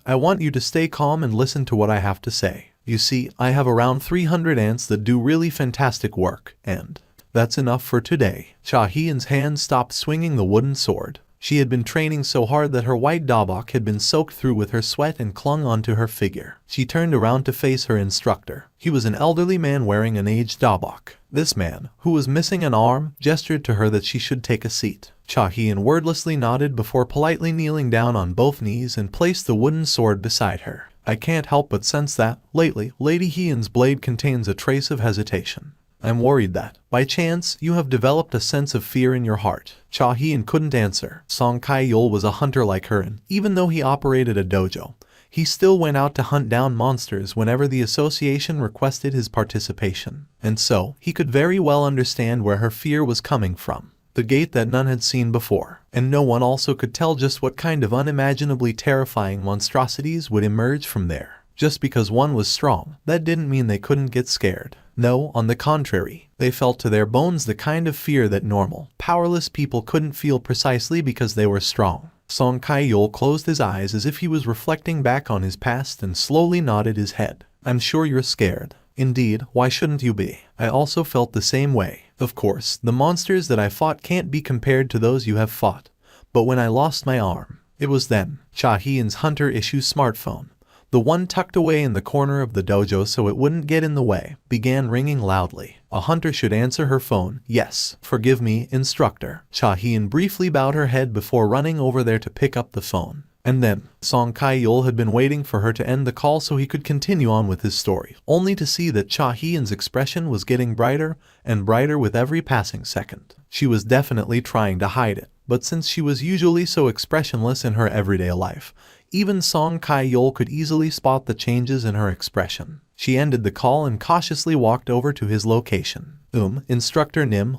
I want you to stay calm and listen to what I have to say. You see, I have around 300 ants that do really fantastic work, and that's enough for today. Cha Hae-in's hand stopped swinging the wooden sword. She had been training so hard that her white dobok had been soaked through with her sweat and clung onto her figure. She turned around to face her instructor. He was an elderly man wearing an aged dobok. This man, who was missing an arm, gestured to her that she should take a seat. Cha Hae-in wordlessly nodded before politely kneeling down on both knees and placed the wooden sword beside her. I can't help but sense that, lately, Lady Hae-in's blade contains a trace of hesitation. I'm worried that, by chance, you have developed a sense of fear in your heart. Cha Hae-in couldn't answer. Song Kai-yeol was a hunter like her, and even though he operated a dojo, he still went out to hunt down monsters whenever the association requested his participation. And so, he could very well understand where her fear was coming from. The gate that none had seen before, and no one also could tell just what kind of unimaginably terrifying monstrosities would emerge from there. Just because one was strong, that didn't mean they couldn't get scared. No, on the contrary, they felt to their bones the kind of fear that normal, powerless people couldn't feel precisely because they were strong. Song Kai-yeol closed his eyes as if he was reflecting back on his past and slowly nodded his head. I'm sure you're scared. Indeed, why shouldn't you be? I also felt the same way. Of course, the monsters that I fought can't be compared to those you have fought. But when I lost my arm, it was then. Cha Hae-in's hunter issue smartphone, the one tucked away in the corner of the dojo so it wouldn't get in the way, began ringing loudly. A hunter should answer her phone. Yes, forgive me, instructor. Cha Hae-in briefly bowed her head before running over there to pick up the phone. And then, Song Kai-yeol had been waiting for her to end the call so he could continue on with his story, only to see that Cha Hae-in's expression was getting brighter and brighter with every passing second. She was definitely trying to hide it, but since she was usually so expressionless in her everyday life, even Song Kai-yeol could easily spot the changes in her expression. She ended the call and cautiously walked over to his location. Instructor Nim,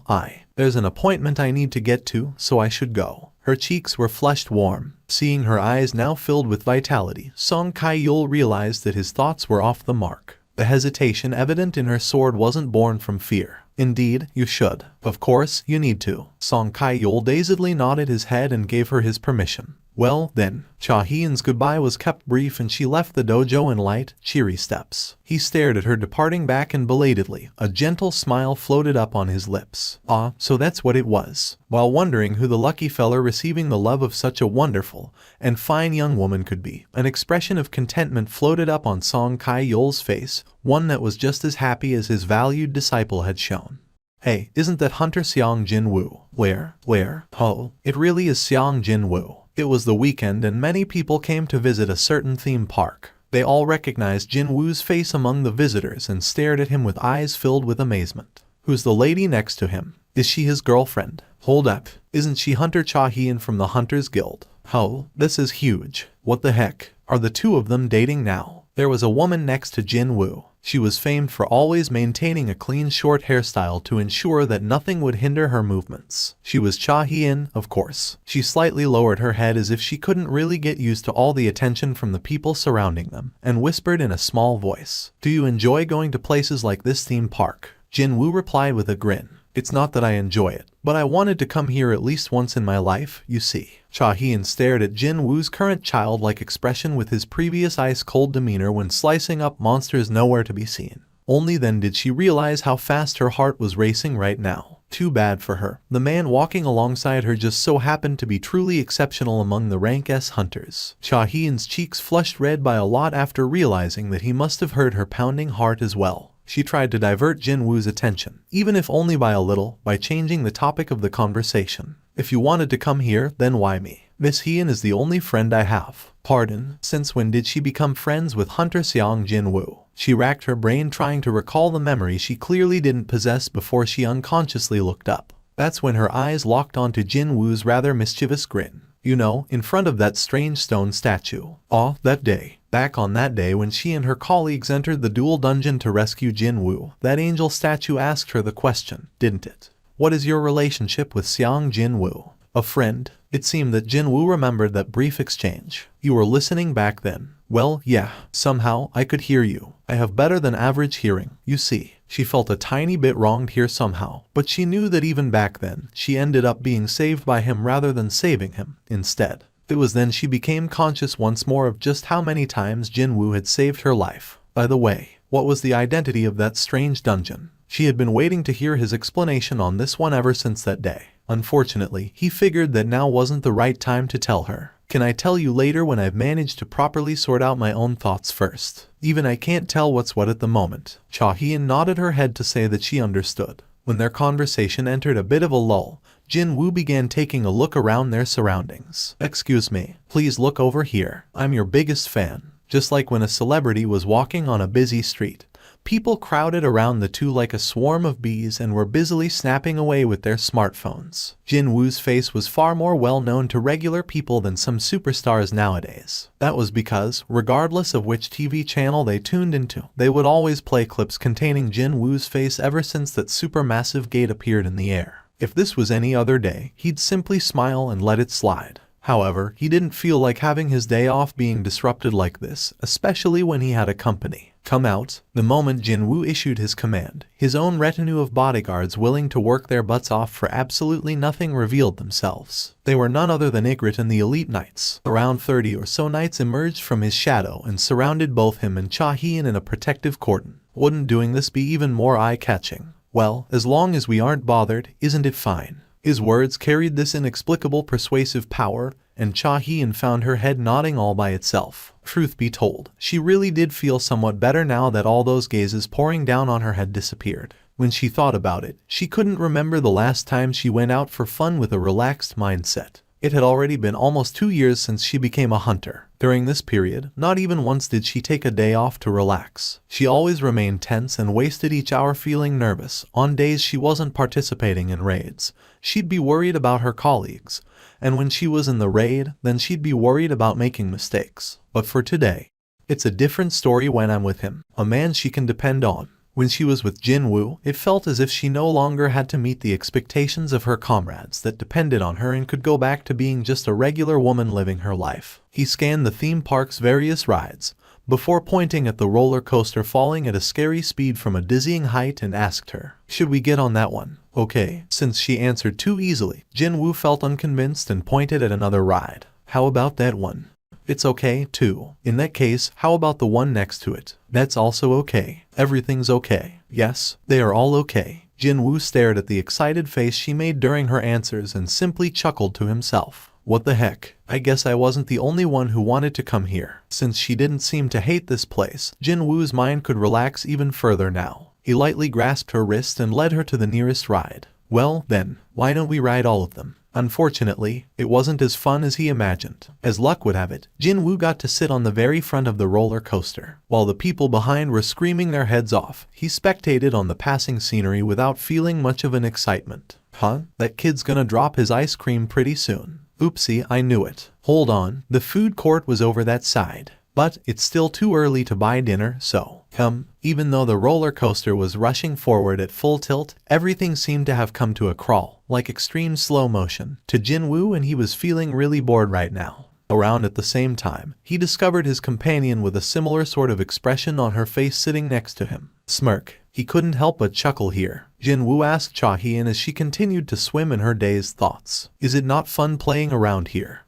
there's an appointment I need to get to, so I should go. Her cheeks were flushed warm. Seeing her eyes now filled with vitality, Song Kai-yeol realized that his thoughts were off the mark. The hesitation evident in her sword wasn't born from fear. Indeed, you should. Of course, you need to. Song Kai-yeol dazedly nodded his head and gave her his permission. Well, then, Cha Hae-in's goodbye was kept brief and she left the dojo in light, cheery steps. He stared at her departing back and belatedly, a gentle smile floated up on his lips. Ah, so that's what it was. While wondering who the lucky fella receiving the love of such a wonderful and fine young woman could be, an expression of contentment floated up on Song Kai-yeol's face, one that was just as happy as his valued disciple had shown. Hey, isn't that Hunter Seong Jinwoo? Where? Oh, it really is Seong Jinwoo. It was the weekend and many people came to visit a certain theme park. They all recognized Jinwoo's face among the visitors and stared at him with eyes filled with amazement. Who's the lady next to him? Is she his girlfriend? Hold up, isn't she Hunter Cha Hae-in from the Hunters Guild? Oh, this is huge. What the heck? Are the two of them dating now? There was a woman next to Jinwoo. She was famed for always maintaining a clean short hairstyle to ensure that nothing would hinder her movements. She was Cha Hae-in, of course. She slightly lowered her head as if she couldn't really get used to all the attention from the people surrounding them, and whispered in a small voice, "Do you enjoy going to places like this theme park?" Jinwoo replied with a grin. It's not that I enjoy it, but I wanted to come here at least once in my life, you see. Cha Hae-in stared at Jinwoo's current childlike expression with his previous ice-cold demeanor when slicing up monsters nowhere to be seen. Only then did she realize how fast her heart was racing right now. Too bad for her. The man walking alongside her just so happened to be truly exceptional among the rank S hunters. Cha Hae-in's cheeks flushed red by a lot after realizing that he must have heard her pounding heart as well. She tried to divert Jinwoo's attention, even if only by a little, by changing the topic of the conversation. If you wanted to come here, then why me? Miss Hae-in is the only friend I have. Pardon, since when did she become friends with Hunter Seong Jinwoo? She racked her brain trying to recall the memory she clearly didn't possess before she unconsciously looked up. That's when her eyes locked onto Jinwoo's rather mischievous grin. You know, in front of that strange stone statue. Ah, that day. Back on that day when she and her colleagues entered the dual dungeon to rescue Jinwoo, that angel statue asked her the question, didn't it? What is your relationship with Seong Jinwoo? A friend? It seemed that Jinwoo remembered that brief exchange. You were listening back then. Well, yeah, somehow I could hear you. I have better than average hearing, you see. She felt a tiny bit wronged here somehow, but she knew that even back then, she ended up being saved by him rather than saving him, instead. It was then she became conscious once more of just how many times Jinwoo had saved her life. By the way, what was the identity of that strange dungeon? She had been waiting to hear his explanation on this one ever since that day. Unfortunately, he figured that now wasn't the right time to tell her. Can I tell you later when I've managed to properly sort out my own thoughts first? Even I can't tell what's what at the moment. Cha Hae In nodded her head to say that she understood. When their conversation entered a bit of a lull, Jinwoo began taking a look around their surroundings. Excuse me, please look over here. I'm your biggest fan. Just like when a celebrity was walking on a busy street, people crowded around the two like a swarm of bees and were busily snapping away with their smartphones. Jinwoo's face was far more well known to regular people than some superstars nowadays. That was because, regardless of which TV channel they tuned into, they would always play clips containing Jinwoo's face ever since that supermassive gate appeared in the air. If this was any other day, he'd simply smile and let it slide. However, he didn't feel like having his day off being disrupted like this, especially when he had a company. Come out. The moment Jinwoo issued his command, his own retinue of bodyguards willing to work their butts off for absolutely nothing revealed themselves. They were none other than Ygritte and the elite knights. Around 30 or so knights emerged from his shadow and surrounded both him and Cha Hae In a protective cordon. Wouldn't doing this be even more eye-catching? Well, as long as we aren't bothered, isn't it fine? His words carried this inexplicable persuasive power, and Cha Hae In found her head nodding all by itself. Truth be told, she really did feel somewhat better now that all those gazes pouring down on her had disappeared. When she thought about it, she couldn't remember the last time she went out for fun with a relaxed mindset. It had already been almost 2 years since she became a hunter. During this period, not even once did she take a day off to relax. She always remained tense and wasted each hour feeling nervous. On days she wasn't participating in raids, she'd be worried about her colleagues. And when she was in the raid, then she'd be worried about making mistakes. But for today, it's a different story when I'm with him, a man she can depend on. When she was with Jinwoo, it felt as if she no longer had to meet the expectations of her comrades that depended on her and could go back to being just a regular woman living her life. He scanned the theme park's various rides, before pointing at the roller coaster falling at a scary speed from a dizzying height and asked her, "Should we get on that one?" Okay. Since she answered too easily, Jinwoo felt unconvinced and pointed at another ride. How about that one? It's okay, too. In that case, how about the one next to it? That's also okay. Everything's okay. Yes, they are all okay. Jinwoo stared at the excited face she made during her answers and simply chuckled to himself. What the heck? I guess I wasn't the only one who wanted to come here. Since she didn't seem to hate this place, Jinwoo's mind could relax even further now. He lightly grasped her wrist and led her to the nearest ride. Well, then, why don't we ride all of them? Unfortunately, it wasn't as fun as he imagined. As luck would have it, Jinwoo got to sit on the very front of the roller coaster. While the people behind were screaming their heads off, he spectated on the passing scenery without feeling much of an excitement. Huh? That kid's gonna drop his ice cream pretty soon. Oopsie, I knew it. Hold on, the food court was over that side. But it's still too early to buy dinner, so even though the roller coaster was rushing forward at full tilt, everything seemed to have come to a crawl, like extreme slow motion, to Jinwoo, and he was feeling really bored right now. Around at the same time, he discovered his companion with a similar sort of expression on her face sitting next to him. Smirk. He couldn't help but chuckle here. Jinwoo asked Cha Hae In as she continued to swim in her dazed thoughts. Is it not fun playing around here?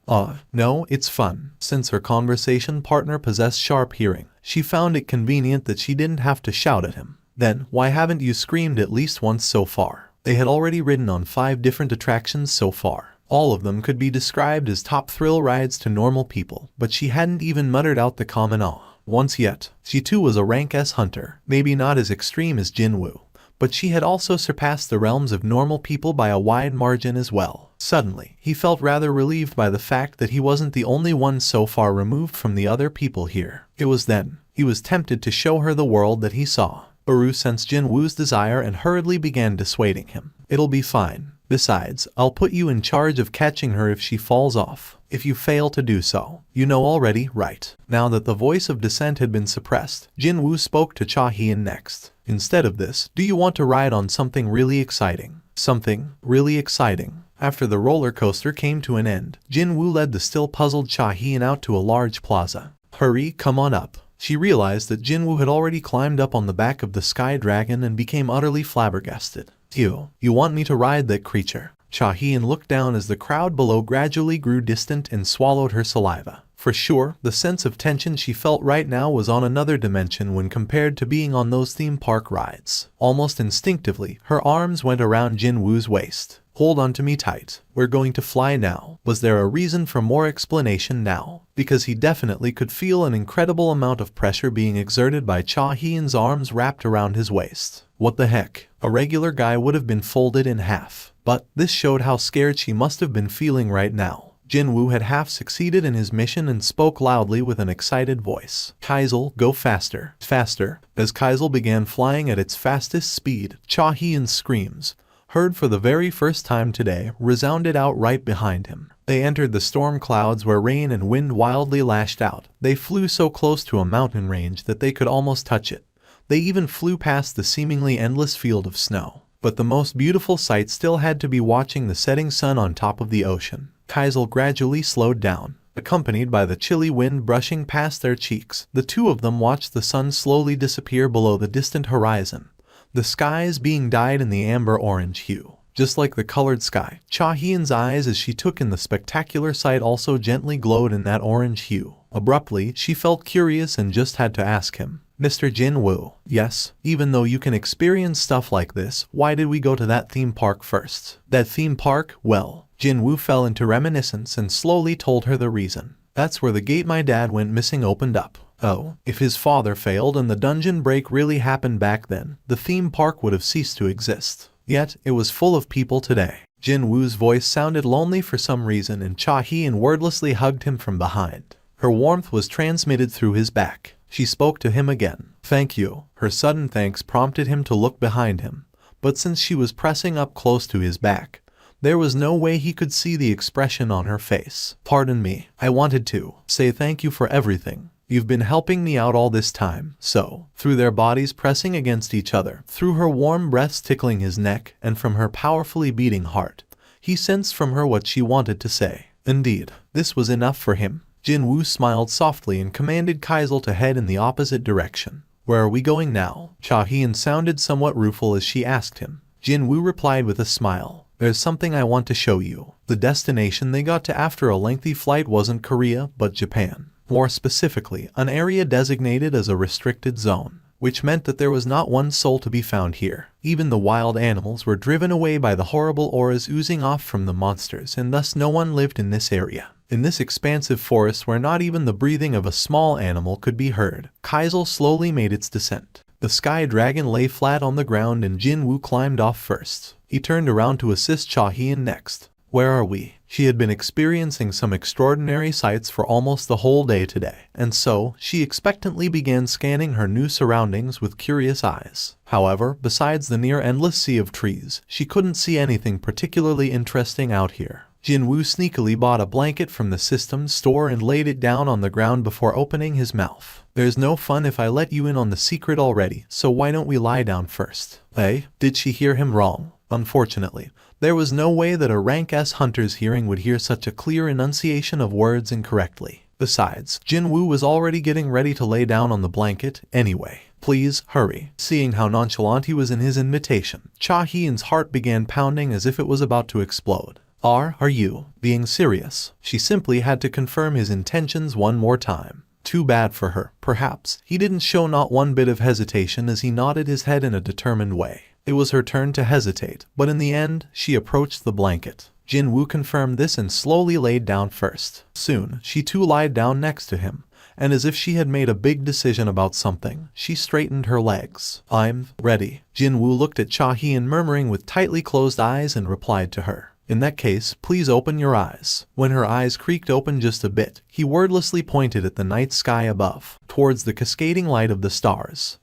No, it's fun. Since her conversation partner possessed sharp hearing, she found it convenient that she didn't have to shout at him. Then, why haven't you screamed at least once so far? They had already ridden on 5 different attractions so far. All of them could be described as top thrill rides to normal people, but she hadn't even muttered out the common awe once yet. She too was a rank S hunter, maybe not as extreme as Jinwoo, but she had also surpassed the realms of normal people by a wide margin as well. Suddenly, he felt rather relieved by the fact that he wasn't the only one so far removed from the other people here. It was then he was tempted to show her the world that he saw. Uru sensed Jinwoo's desire and hurriedly began dissuading him. It'll be fine. Besides, I'll put you in charge of catching her if she falls off. If you fail to do so, you know already, right? Now that the voice of dissent had been suppressed, Jinwoo spoke to Cha Hae In next. Instead of this, do you want to ride on something really exciting? Something really exciting. After the roller coaster came to an end, Jinwoo led the still puzzled Cha Hae In out to a large plaza. Hurry, come on up. She realized that Jinwoo had already climbed up on the back of the sky dragon and became utterly flabbergasted. You want me to ride that creature? Cha Hae In looked down as the crowd below gradually grew distant and swallowed her saliva. For sure, the sense of tension she felt right now was on another dimension when compared to being on those theme park rides. Almost instinctively, her arms went around Jinwoo's waist. "Hold on to me tight. We're going to fly now." Was there a reason for more explanation now? Because he definitely could feel an incredible amount of pressure being exerted by Cha Hae In's arms wrapped around his waist. What the heck? A regular guy would have been folded in half. But this showed how scared she must have been feeling right now. Jinwoo had half succeeded in his mission and spoke loudly with an excited voice. "Kaisel, go faster, faster." As Kaisel began flying at its fastest speed, Cha Hae In's screams, heard for the very first time today, resounded out right behind him. They entered the storm clouds where rain and wind wildly lashed out. They flew so close to a mountain range that they could almost touch it. They even flew past the seemingly endless field of snow. But the most beautiful sight still had to be watching the setting sun on top of the ocean. Kaisel gradually slowed down, accompanied by the chilly wind brushing past their cheeks. The two of them watched the sun slowly disappear below the distant horizon, the skies being dyed in the amber-orange hue. Just like the colored sky, Cha Hae In's eyes as she took in the spectacular sight also gently glowed in that orange hue. Abruptly, she felt curious and just had to ask him, "Mr. Jinwoo, yes, even though you can experience stuff like this, why did we go to that theme park first?" "That theme park? Well," Jinwoo fell into reminiscence and slowly told her the reason. "That's where the gate my dad went missing opened up." Oh, if his father failed and the dungeon break really happened back then, the theme park would have ceased to exist. Yet, it was full of people today. Jinwoo's voice sounded lonely for some reason and Cha Hae In wordlessly hugged him from behind. Her warmth was transmitted through his back. She spoke to him again. "Thank you." Her sudden thanks prompted him to look behind him. But since she was pressing up close to his back, there was no way he could see the expression on her face. "Pardon me. I wanted to say thank you for everything. You've been helping me out all this time." So, through their bodies pressing against each other, through her warm breaths tickling his neck, and from her powerfully beating heart, he sensed from her what she wanted to say. Indeed, this was enough for him. Jinwoo smiled softly and commanded Kaisel to head in the opposite direction. "Where are we going now?" Cha Hae In sounded somewhat rueful as she asked him. Jinwoo replied with a smile, "There's something I want to show you." The destination they got to after a lengthy flight wasn't Korea, but Japan. More specifically, an area designated as a restricted zone, which meant that there was not one soul to be found here. Even the wild animals were driven away by the horrible auras oozing off from the monsters, and thus no one lived in this area. In this expansive forest where not even the breathing of a small animal could be heard, Kaisel slowly made its descent. The sky dragon lay flat on the ground and Jinwoo climbed off first. He turned around to assist Cha Hae In next. "Where are we?" She had been experiencing some extraordinary sights for almost the whole day today, and so she expectantly began scanning her new surroundings with curious eyes. However, besides the near endless sea of trees, she couldn't see anything particularly interesting out here. Jinwoo sneakily bought a blanket from the system's store and laid it down on the ground before opening his mouth. "There's no fun if I let you in on the secret already, so why don't we lie down first?" Eh? Did she hear him wrong? Unfortunately, there was no way that a rank S hunter's hearing would hear such a clear enunciation of words incorrectly. Besides, Jinwoo was already getting ready to lay down on the blanket anyway. "Please, hurry." Seeing how nonchalant he was in his invitation, Cha Hae In's heart began pounding as if it was about to explode. Are you being serious?" She simply had to confirm his intentions one more time. Too bad for her. Perhaps he didn't show not one bit of hesitation as he nodded his head in a determined way. It was her turn to hesitate, but in the end, she approached the blanket. Jinwoo confirmed this and slowly laid down first. Soon, she too lied down next to him, and as if she had made a big decision about something, she straightened her legs. "I'm ready." Jinwoo looked at Cha Hae In murmuring with tightly closed eyes and replied to her. "In that case, please open your eyes." When her eyes creaked open just a bit, he wordlessly pointed at the night sky above, towards the cascading light of the stars.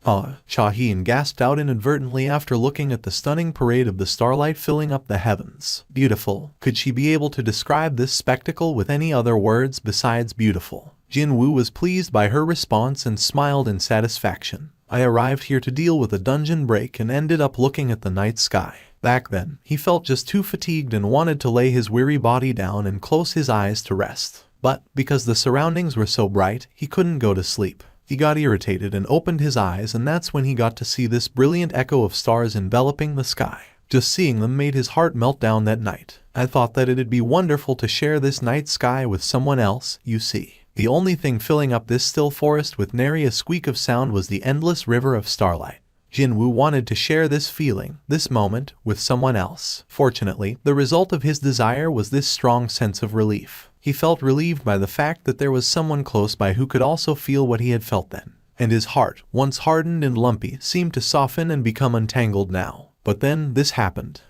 Cha Hae In gasped out inadvertently after looking at the stunning parade of the starlight filling up the heavens. Beautiful. Could she be able to describe this spectacle with any other words besides beautiful? Jinwoo was pleased by her response and smiled in satisfaction. "I arrived here to deal with a dungeon break and ended up looking at the night sky." Back then, he felt just too fatigued and wanted to lay his weary body down and close his eyes to rest. But, because the surroundings were so bright, he couldn't go to sleep. He got irritated and opened his eyes, and that's when he got to see this brilliant echo of stars enveloping the sky. Just seeing them made his heart melt down that night. I thought that it'd be wonderful to share this night sky with someone else, you see. The only thing filling up this still forest with nary a squeak of sound was the endless river of starlight. Jinwoo wanted to share this feeling, this moment, with someone else. Fortunately, the result of his desire was this strong sense of relief. He felt relieved by the fact that there was someone close by who could also feel what he had felt then. And his heart, once hardened and lumpy, seemed to soften and become untangled now. But then, this happened.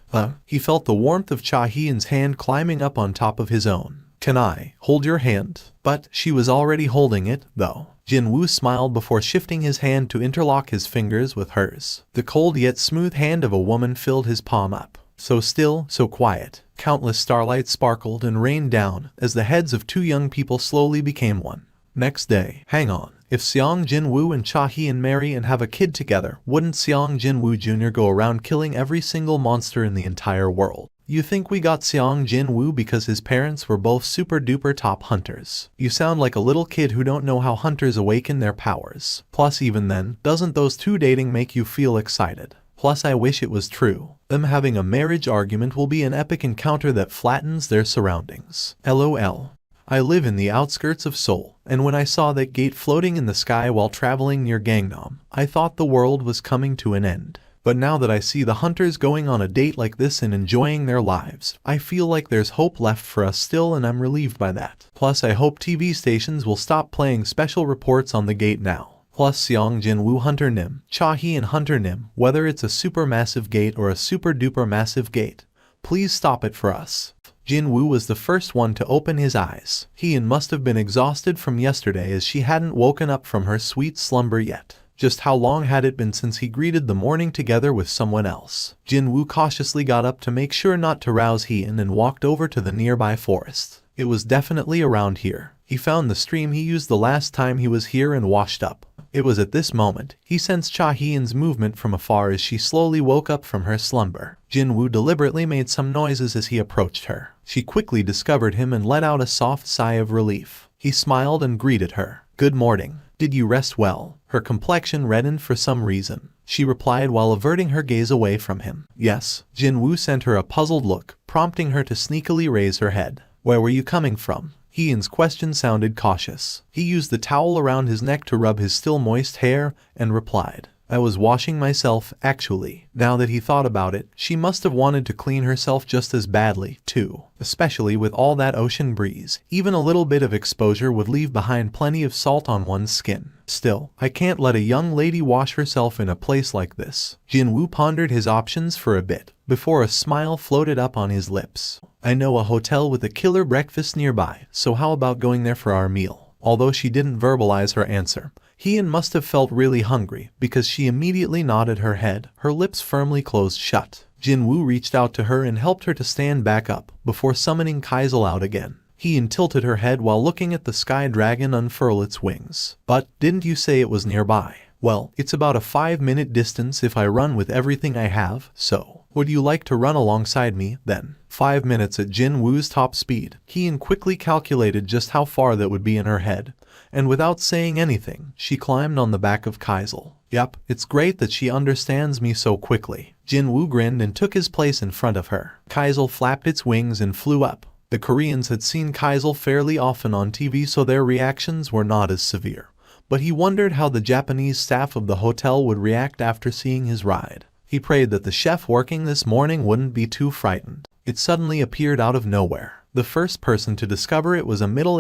He felt the warmth of Cha Hae In's hand climbing up on top of his own. "Can I hold your hand?" But she was already holding it, though. Jinwoo smiled before shifting his hand to interlock his fingers with hers. The cold yet smooth hand of a woman filled his palm up. So still, so quiet. Countless starlight sparkled and rained down as the heads of two young people slowly became one. Next day. Hang on. If Seong Jinwoo and Cha Hae In marry and have a kid together, wouldn't Seong Jinwoo Jr. go around killing every single monster in the entire world? You think we got Seong Jinwoo because his parents were both super duper top hunters? You sound like a little kid who don't know how hunters awaken their powers. Plus even then, doesn't those two dating make you feel excited? Plus I wish it was true. Them having a marriage argument will be an epic encounter that flattens their surroundings. LOL. I live in the outskirts of Seoul, and when I saw that gate floating in the sky while traveling near Gangnam, I thought the world was coming to an end. But now that I see the hunters going on a date like this and enjoying their lives, I feel like there's hope left for us still, and I'm relieved by that. Plus I hope TV stations will stop playing special reports on the gate now. Plus Seong Jinwoo Hunter Nim, Cha Hae In Hunter Nim, whether it's a super massive gate or a super duper massive gate, please stop it for us. Jinwoo was the first one to open his eyes. Hae In must have been exhausted from yesterday as she hadn't woken up from her sweet slumber yet. Just how long had it been since he greeted the morning together with someone else? Jinwoo cautiously got up to make sure not to rouse Hae In and walked over to the nearby forest. It was definitely around here. He found the stream he used the last time he was here and washed up. It was at this moment he sensed Cha Hae In's movement from afar as she slowly woke up from her slumber. Jinwoo deliberately made some noises as he approached her. She quickly discovered him and let out a soft sigh of relief. He smiled and greeted her. "Good morning. Did you rest well?" Her complexion reddened for some reason. She replied while averting her gaze away from him. "Yes." Jinwoo sent her a puzzled look, prompting her to sneakily raise her head. "Where were you coming from?" Hae In's question sounded cautious. He used the towel around his neck to rub his still moist hair and replied, "I was washing myself, actually." Now that he thought about it, she must have wanted to clean herself just as badly, too. Especially with all that ocean breeze. Even a little bit of exposure would leave behind plenty of salt on one's skin. Still, I can't let a young lady wash herself in a place like this. Jinwoo pondered his options for a bit, before a smile floated up on his lips. "I know a hotel with a killer breakfast nearby, so how about going there for our meal?" Although she didn't verbalize her answer, Hae In must have felt really hungry because she immediately nodded her head, her lips firmly closed shut. Jinwoo reached out to her and helped her to stand back up before summoning Kaisel out again. Hae In tilted her head while looking at the sky dragon unfurl its wings. "But didn't you say it was nearby?" "Well, it's about a 5-minute distance if I run with everything I have, so would you like to run alongside me, then?" 5 minutes at Jinwoo's top speed. Hae In quickly calculated just how far that would be in her head, and without saying anything, she climbed on the back of Kaisel. "Yep, it's great that she understands me so quickly." Jinwoo grinned and took his place in front of her. Kaisel flapped its wings and flew up. The Koreans had seen Kaisel fairly often on TV, so their reactions were not as severe. But he wondered how the Japanese staff of the hotel would react after seeing his ride. He prayed that the chef working this morning wouldn't be too frightened. It suddenly appeared out of nowhere. The first person to discover it was a middle